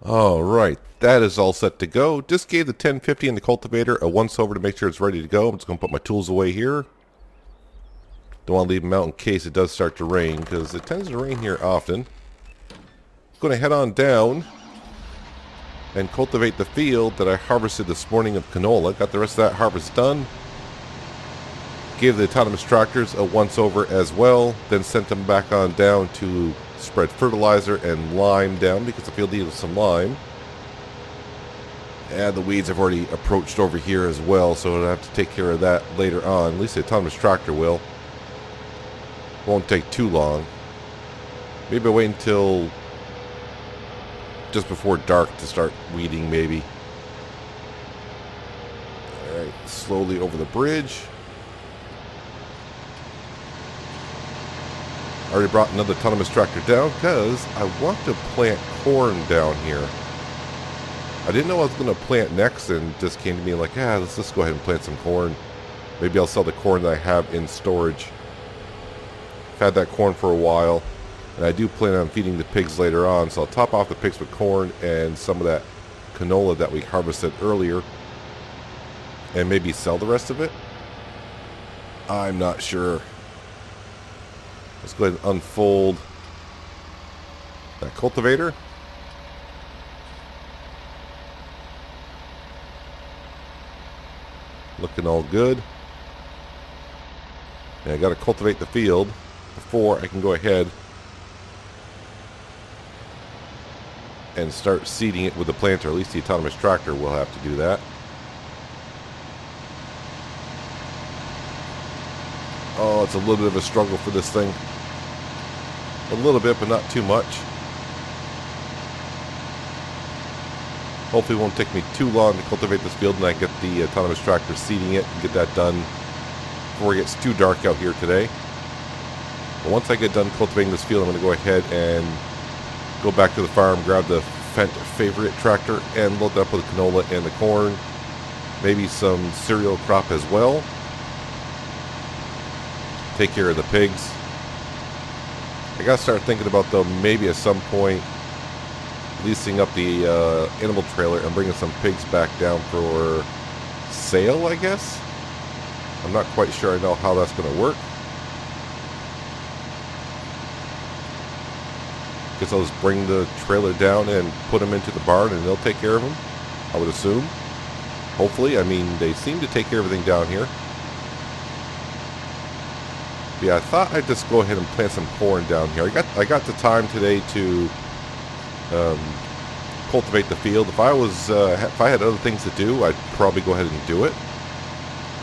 Alright, that is all set to go. Just gave the 1050 and the cultivator a once over to make sure it's ready to go. I'm just going to put my tools away here. Don't want to leave them out in case it does start to rain, because it tends to rain here often. Going to head on down and cultivate the field that I harvested this morning of canola. Got the rest of that harvest done. Gave the autonomous tractors a once over as well. Then sent them back on down to spread fertilizer and lime down because the field needed some lime. And the weeds have already approached over here as well, so I'll have to take care of that later on. At least the autonomous tractor will. Won't take too long. Maybe I'll wait until just before dark to start weeding, maybe. Alright, slowly over the bridge. I already brought another autonomous tractor down because I want to plant corn down here. I didn't know I was going to plant next, and just came to me like, let's just go ahead and plant some corn. Maybe I'll sell the corn that I have in storage. I've had that corn for a while, and I do plan on feeding the pigs later on, so I'll top off the pigs with corn and some of that canola that we harvested earlier, and maybe sell the rest of it. I'm not sure. Let's go ahead and unfold that cultivator. Looking all good. And I got to cultivate the field before I can go ahead and start seeding it with the planter. At least the autonomous tractor will have to do that. Oh, it's a little bit of a struggle for this thing. A little bit, but not too much. Hopefully it won't take me too long to cultivate this field, and I get the autonomous tractor seeding it and get that done before it gets too dark out here today. But once I get done cultivating this field, I'm going to go ahead and go back to the farm, grab the Fendt favorite tractor, and load that up with the canola and the corn. Maybe some cereal crop as well. Take care of the pigs. I gotta start thinking about, though, maybe at some point leasing up the animal trailer and bringing some pigs back down for sale, I guess. I'm not quite sure I know how that's going to work. Guess I'll just bring the trailer down and put them into the barn and they'll take care of them, I would assume. Hopefully. I mean, they seem to take care of everything down here. Yeah, I thought I'd just go ahead and plant some corn down here. I got the time today to cultivate the field. If I had other things to do, I'd probably go ahead and do it,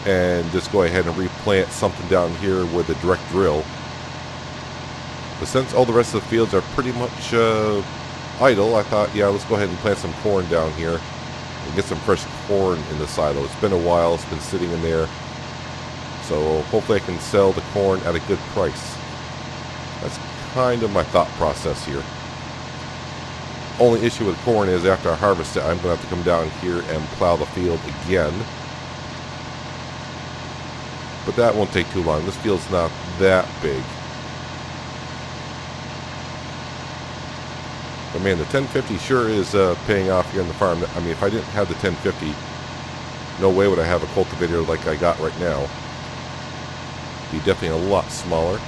and just go ahead and replant something down here with a direct drill. But since all the rest of the fields are pretty much idle, I thought, let's go ahead and plant some corn down here and get some fresh corn in the silo. It's been a while. It's been sitting in there. So hopefully I can sell the corn at a good price. That's kind of my thought process here. Only issue with corn is after I harvest it, I'm going to have to come down here and plow the field again. But that won't take too long. This field's not that big. But man, the 1050 sure is paying off here on the farm. I mean, if I didn't have the 1050, no way would I have a cultivator like I got right now. Be definitely a lot smaller.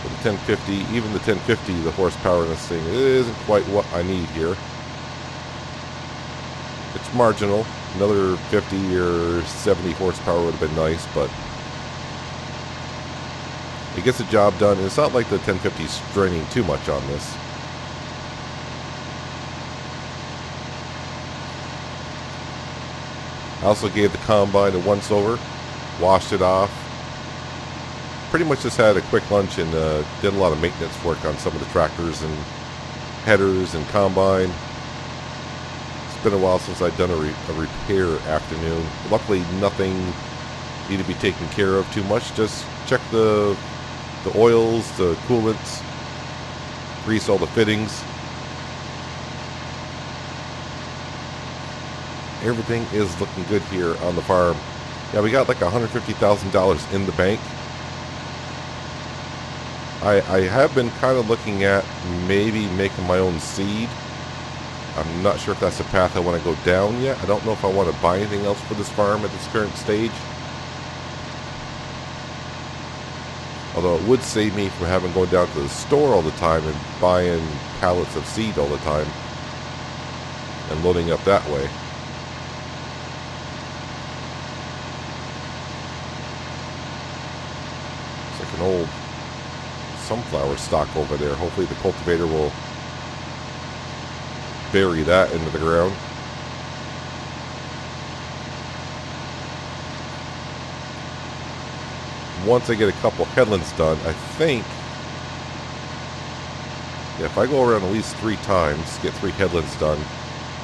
But the 1050, even the 1050, the horsepower in this thing isn't quite what I need here. It's marginal. Another 50 or 70 horsepower would have been nice, but it gets the job done. It's not like the 1050 is straining too much on this. I also gave the combine a once over, washed it off. Pretty much just had a quick lunch and did a lot of maintenance work on some of the tractors and headers and combine. It's been a while since I've done a repair afternoon. Luckily, nothing needed to be taken care of too much. Just check the oils, the coolants, grease all the fittings. Everything is looking good here on the farm. Yeah, we got like $150,000 in the bank. I have been kind of looking at maybe making my own seed. I'm not sure if that's the path I want to go down yet. I don't know if I want to buy anything else for this farm at this current stage. Although it would save me from having to go down to the store all the time and buying pallets of seed all the time and loading up that way. It's like an old sunflower stalk over there. Hopefully the cultivator will bury that into the ground. Once I get a couple headlands done, I think, yeah, if I go around at least 3 times, get 3 headlands done,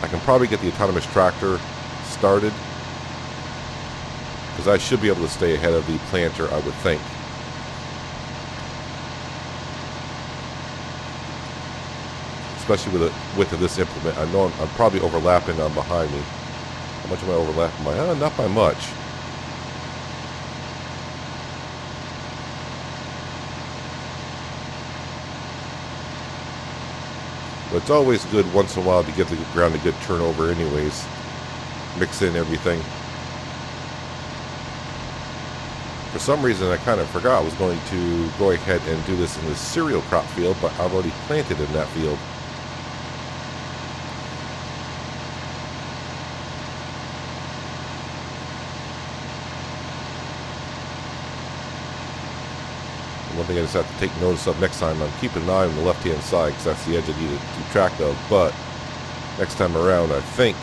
I can probably get the autonomous tractor started, because I should be able to stay ahead of the planter, I would think. Especially with the width of this implement. I know I'm probably overlapping on behind me. How much am I overlapping by? Not by much. But it's always good once in a while to give the ground a good turnover anyways. Mix in everything. For some reason I kind of forgot I was going to go ahead and do this in the cereal crop field, but I've already planted in that field. One thing I just have to take notice of next time, I'm keeping an eye on the left-hand side because that's the edge I need to keep track of. But next time around, I think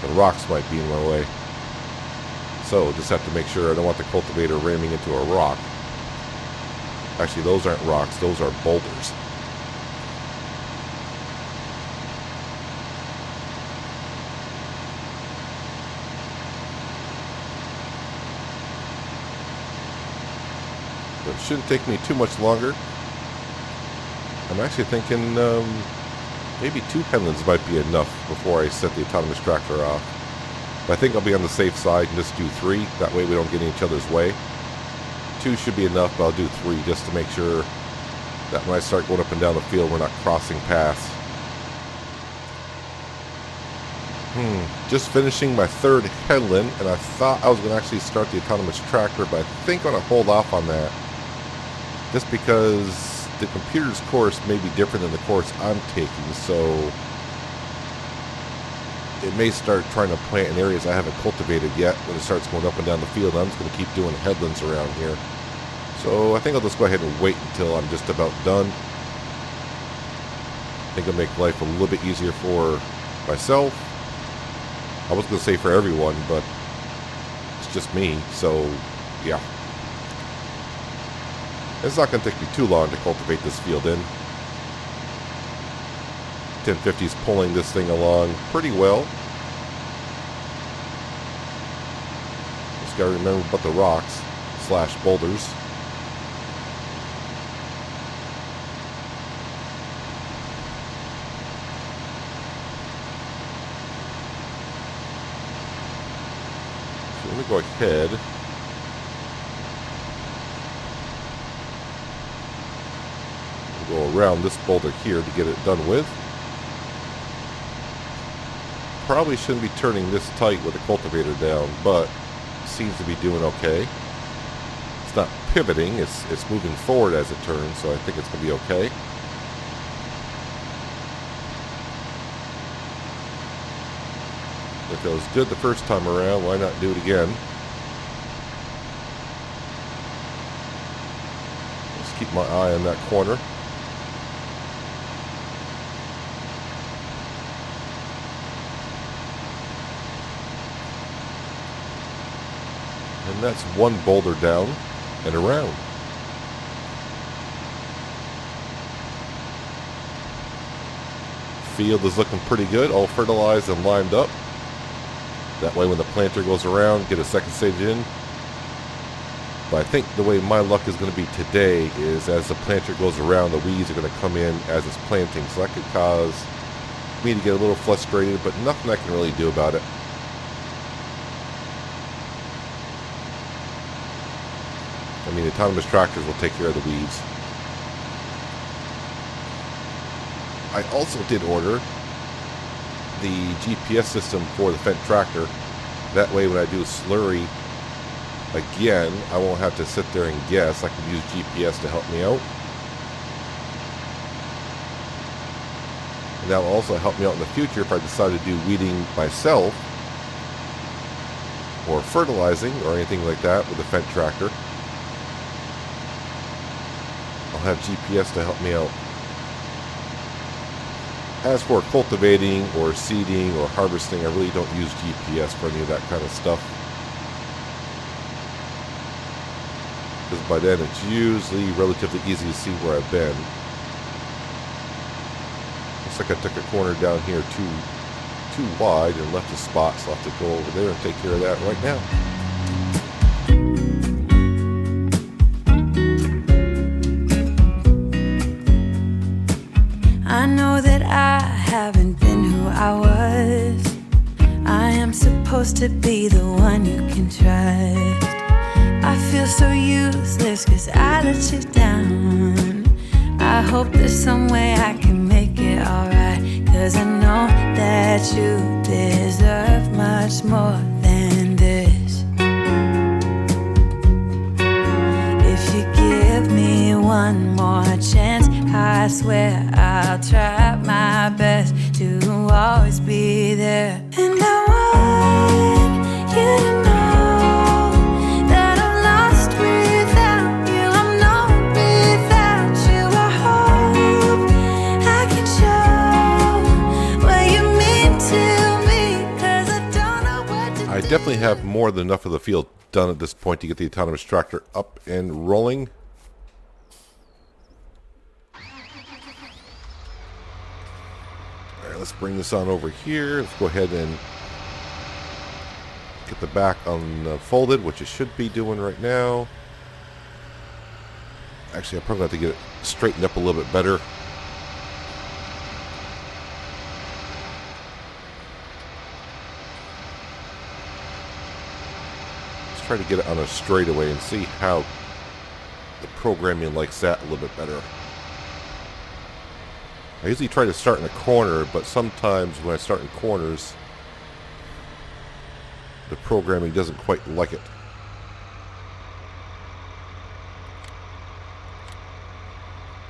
the rocks might be in my way. So just have to make sure I don't want the cultivator ramming into a rock. Actually, those aren't rocks, those are boulders. It shouldn't take me too much longer. I'm actually thinking maybe 2 headlands might be enough before I set the autonomous tractor off. But I think I'll be on the safe side and just do 3. That way we don't get in each other's way. 2 should be enough, but I'll do 3 just to make sure that when I start going up and down the field, we're not crossing paths. Just finishing my 3rd headland, and I thought I was going to actually start the autonomous tractor, but I think I'm going to hold off on that. Just because the computer's course may be different than the course I'm taking, so it may start trying to plant in areas I haven't cultivated yet when it starts going up and down the field. I'm just going to keep doing headlands around here. So I think I'll just go ahead and wait until I'm just about done. I think it'll make life a little bit easier for myself. I was going to say for everyone, but it's just me, so yeah. It's not going to take me too long to cultivate this field in. 1050's pulling this thing along pretty well. Just got to remember about the rocks / boulders. So let me go ahead. We'll go around this boulder here to get it done with. Probably shouldn't be turning this tight with the cultivator down, but seems to be doing okay. It's not pivoting, it's moving forward as it turns, so I think it's going to be okay. If it was good the first time around, why not do it again? Just keep my eye on that corner. And that's 1 boulder down and around. Field is looking pretty good, all fertilized and limed up. That way when the planter goes around, get a second stage in. But I think the way my luck is going to be today is as the planter goes around, the weeds are going to come in as it's planting. So that could cause me to get a little frustrated, but nothing I can really do about it. I mean, autonomous tractors will take care of the weeds. I also did order the GPS system for the Fendt tractor. That way when I do slurry again, I won't have to sit there and guess. I can use GPS to help me out. And that will also help me out in the future if I decide to do weeding myself or fertilizing or anything like that with the Fendt tractor. I'll have GPS to help me out. As for cultivating or seeding or harvesting, I really don't use GPS for any of that kind of stuff. Because by then it's usually relatively easy to see where I've been. Looks like I took a corner down here too wide and left a spot, so I'll have to go over there and take care of that right now. I know that I haven't been who I was. I am supposed to be the one you can trust. I feel so useless 'cause I let you down. I hope there's some way I can make it alright, 'cause I know that you deserve much more than this. If you give me one more chance, I swear I'll try my best to always be there. And I want you to know that I'm lost without you. I'm not without you. I hope I can show what you mean to me, 'cause I don't know what to do. I definitely have more than enough of the field done at this point to get the autonomous tractor up and rolling. Alright, let's bring this on over here. Let's go ahead and get the back unfolded, which it should be doing right now. Actually, I probably have to get it straightened up a little bit better. Let's try to get it on a straightaway and see how the programming likes that a little bit better. I usually try to start in a corner, but sometimes when I start in corners, the programming doesn't quite like it.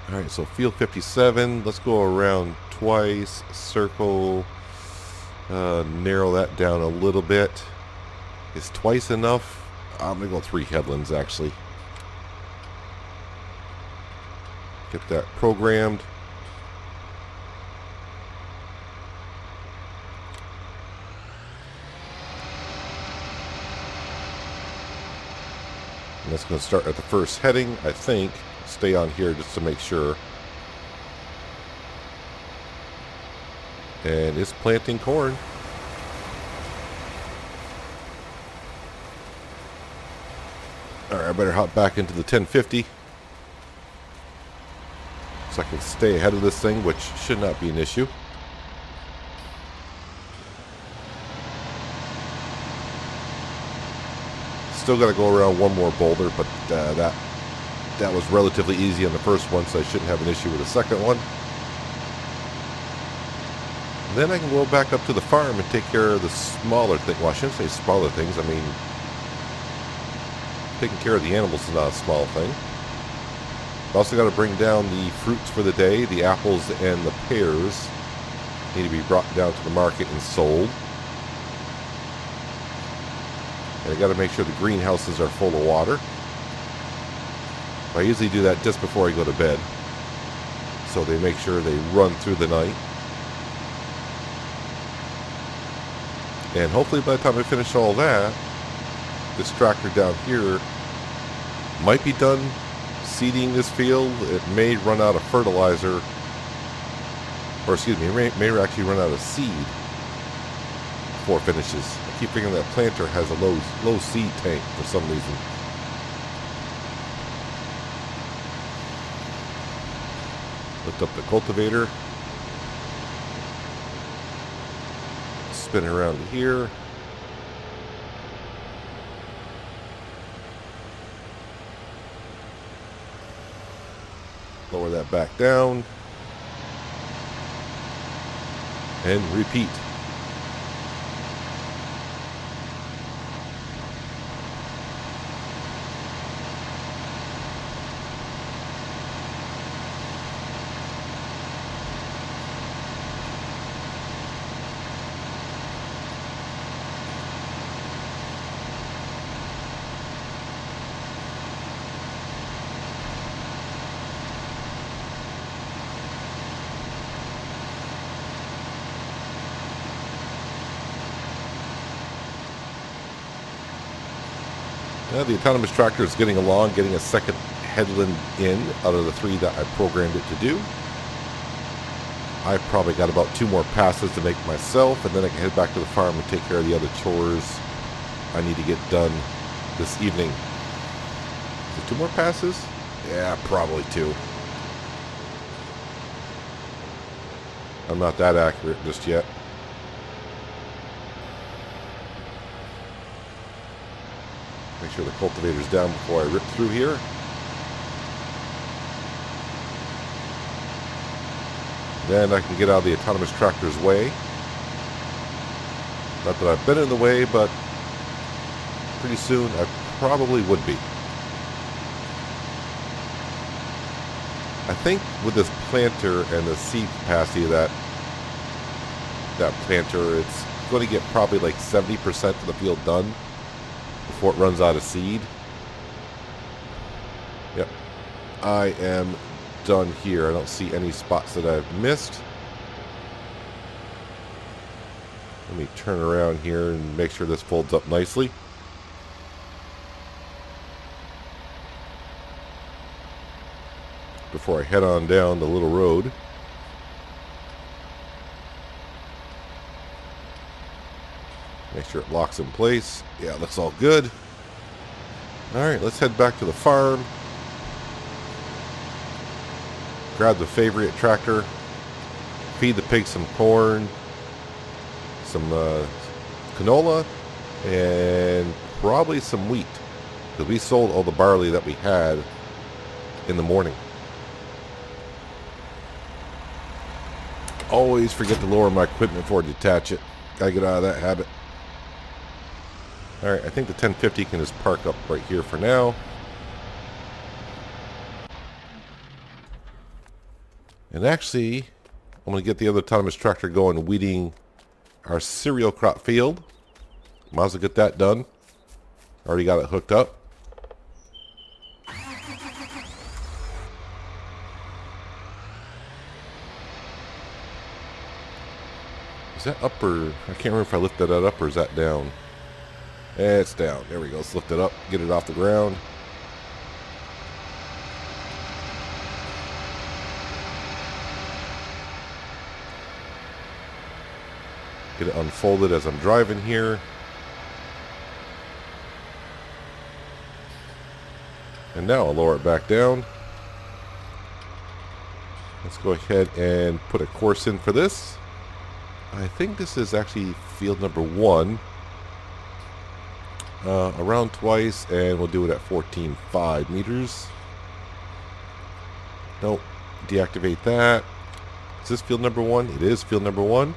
Alright, so field 57, let's go around twice, circle, narrow that down a little bit. Is twice enough? I'm going to go 3 headlands actually. Get that programmed. And that's going to start at the first heading, I think. Stay on here just to make sure. And it's planting corn. Alright, I better hop back into the 1050. So I can stay ahead of this thing, which should not be an issue. Still got to go around one more boulder, but that was relatively easy on the first one, so I shouldn't have an issue with the second one. And then I can go back up to the farm and take care of the smaller thing. Well, I shouldn't say smaller things. I mean, taking care of the animals is not a small thing. I've also got to bring down the fruits for the day. The apples and the pears need to be brought down to the market and sold. And I got to make sure the greenhouses are full of water. I usually do that just before I go to bed, so they make sure they run through the night. And hopefully by the time I finish all that, this tractor down here might be done seeding this field. It may run out of fertilizer, or excuse me, it may actually run out of seed before it finishes. I keep thinking that planter has a low seed tank for some reason. Lift up the cultivator. Spin around to here. Lower that back down. and repeat. Yeah, the autonomous tractor is getting along, getting a second headland in out of the 3 that I programmed it to do. I probably got about 2 more passes to make myself, and then I can head back to the farm and take care of the other chores I need to get done this evening. Is it 2 more passes? Yeah, probably 2. I'm not that accurate just yet. Make sure the cultivator's down before I rip through here. Then I can get out of the autonomous tractor's way. Not that I've been in the way, but pretty soon I probably would be. I think with this planter and the seed capacity of that planter, it's going to get probably like 70% of the field done before it runs out of seed. Yep. I am done here. I don't see any spots that I've missed. Let me turn around here and make sure this folds up nicely. Before I head on down the little road. Make sure it locks in place. Yeah, it looks all good. Alright, let's head back to the farm. Grab the favorite tractor. Feed the pigs some corn. Some canola. And probably some wheat. Because we sold all the barley that we had in the morning. Always forget to lower my equipment before I detach it. Gotta get out of that habit. Alright, I think the 1050 can just park up right here for now. And actually, I'm going to get the other autonomous tractor going, weeding our cereal crop field. Might as well get that done. Already got it hooked up. Is that up or... I can't remember if I lifted that up or is that down? It's down. There we go. Let's lift it up. Get it off the ground. Get it unfolded as I'm driving here. And now I'll lower it back down. Let's go ahead and put a course in for this. I think this is actually field number 1. Around twice, and we'll do it at 14.5 meters. Nope. Deactivate that. Is this field number 1? It is field number 1.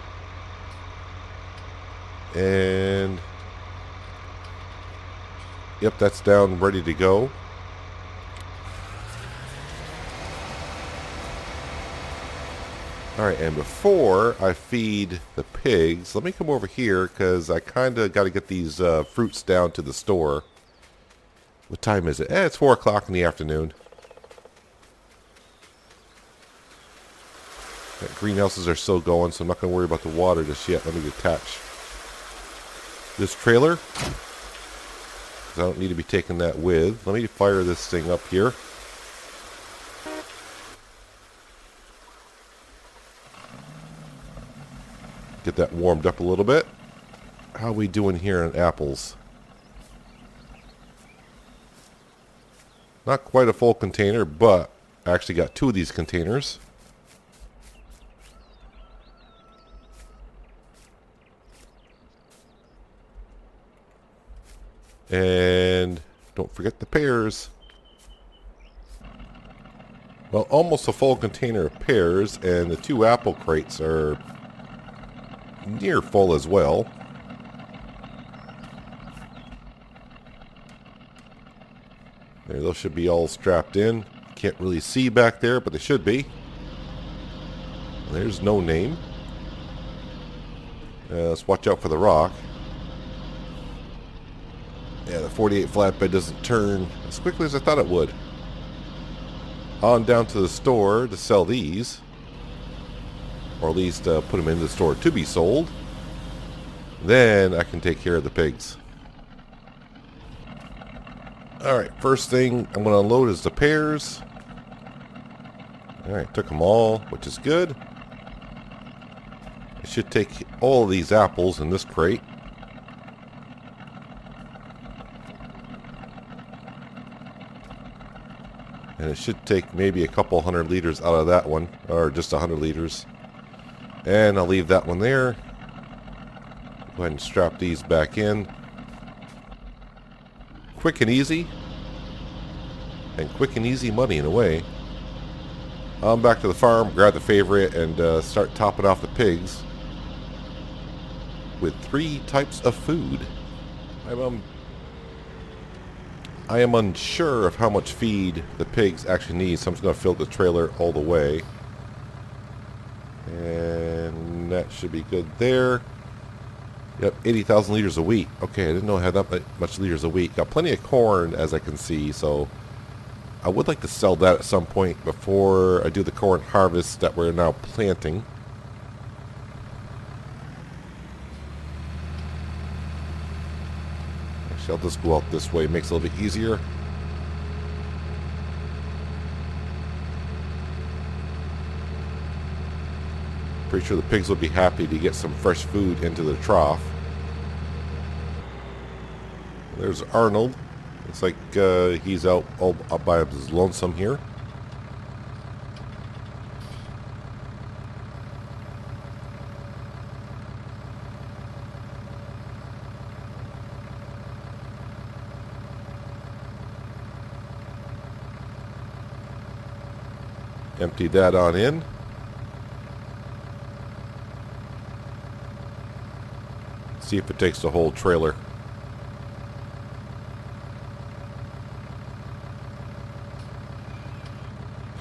And yep, that's down, ready to go. Alright, and before I feed the pigs, let me come over here because I kind of got to get these fruits down to the store. What time is it? It's 4 o'clock in the afternoon. The greenhouses are still going, so I'm not going to worry about the water just yet. Let me detach this trailer. I don't need to be taking that with. Let me fire this thing up here. Get that warmed up a little bit. How are we doing here on apples? Not quite a full container, but I actually got 2 of these containers. And don't forget the pears. Well, almost a full container of pears, and the 2 apple crates are near full as well. There, those should be all strapped in. Can't really see back there, but they should be. There's no name. Let's watch out for the rock. Yeah, the 48 flatbed doesn't turn as quickly as I thought it would. On down to the store to sell these. Or at least put them in the store to be sold. Then I can take care of the pigs. Alright, first thing I'm going to unload is the pears. Alright, took them all, which is good. I should take all of these apples in this crate. And it should take maybe a couple 100 liters out of that one, or just 100 liters. And I'll leave that one there. Go ahead and strap these back in. Quick and easy. And quick and easy money in a way. I'm back to the farm, grab the favorite, and start topping off the pigs with 3 types of food. I am unsure of how much feed the pigs actually need, so I'm just going to fill the trailer all the way. And that should be good there. Yep, 80,000 liters a week. Okay, I didn't know I had that much liters a week. Got plenty of corn, as I can see, so I would like to sell that at some point before I do the corn harvest that we're now planting. Actually, I'll just go out this way. It makes it a little bit easier. Pretty sure the pigs will be happy to get some fresh food into the trough. There's Arnold. Looks like he's out all by his lonesome here. Empty that on in. See if it takes the whole trailer.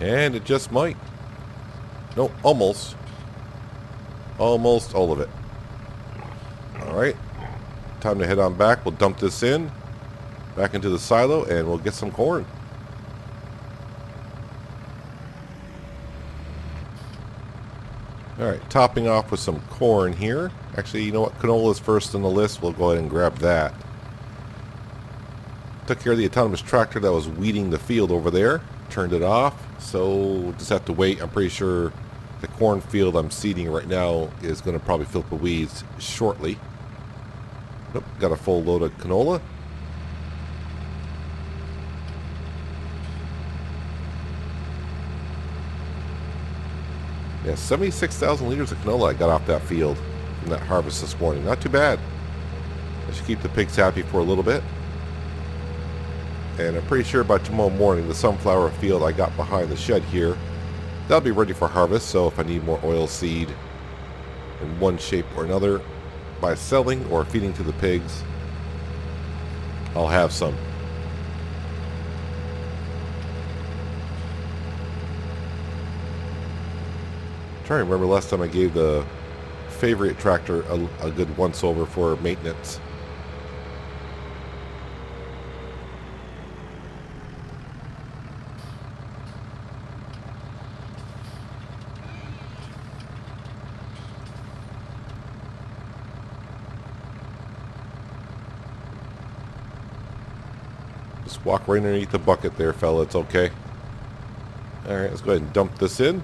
And it just might. No, almost. Almost all of it. Alright. Time to head on back. We'll dump this in. Back into the silo and we'll get some corn. Alright, topping off with some corn here. Actually, you know what? Canola's first on the list. We'll go ahead and grab that. Took care of the autonomous tractor that was weeding the field over there. Turned it off. So we'll just have to wait. I'm pretty sure the cornfield I'm seeding right now is going to probably fill up with weeds shortly. Nope, got a full load of canola. Yeah, 76,000 liters of canola I got off that field from that harvest this morning. Not too bad. I should keep the pigs happy for a little bit. And I'm pretty sure by tomorrow morning, the sunflower field I got behind the shed here, that'll be ready for harvest. So if I need more oil seed in one shape or another by selling or feeding to the pigs, I'll have some. I'm trying to remember last time I gave the favorite tractor a good once over for maintenance. Just walk right underneath the bucket there, fella. It's okay. Alright, let's go ahead and dump this in.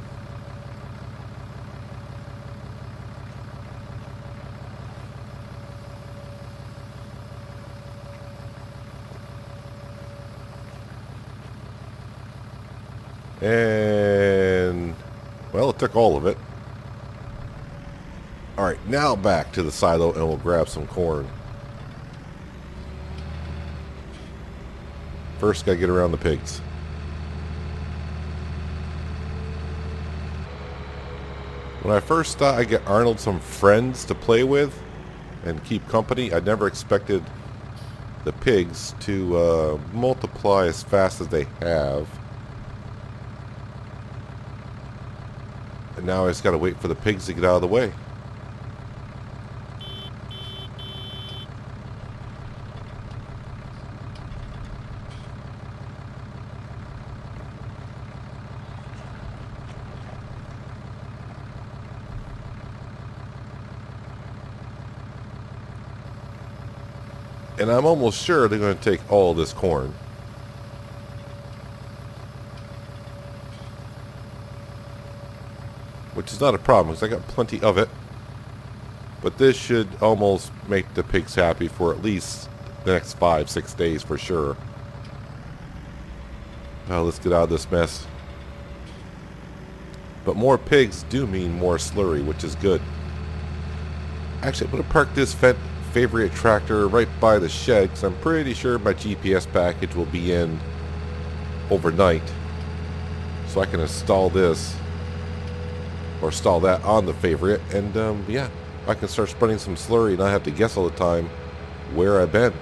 And, well, it took all of it. Alright, now back to the silo and we'll grab some corn. First, gotta get around the pigs. When I first thought I'd get Arnold some friends to play with and keep company, I never expected the pigs to multiply as fast as they have. And now I just gotta wait for the pigs to get out of the way. And I'm almost sure they're going to take all this corn. Which is not a problem, because I got plenty of it. But this should almost make the pigs happy for at least the next 5-6 days for sure. Now let's get out of this mess. But more pigs do mean more slurry, which is good. Actually, I'm going to park this favorite tractor right by the shed, because I'm pretty sure my GPS package will be in overnight. So I can install this or install that on the favorite, and yeah, I can start spreading some slurry and not have to guess all the time where I've been.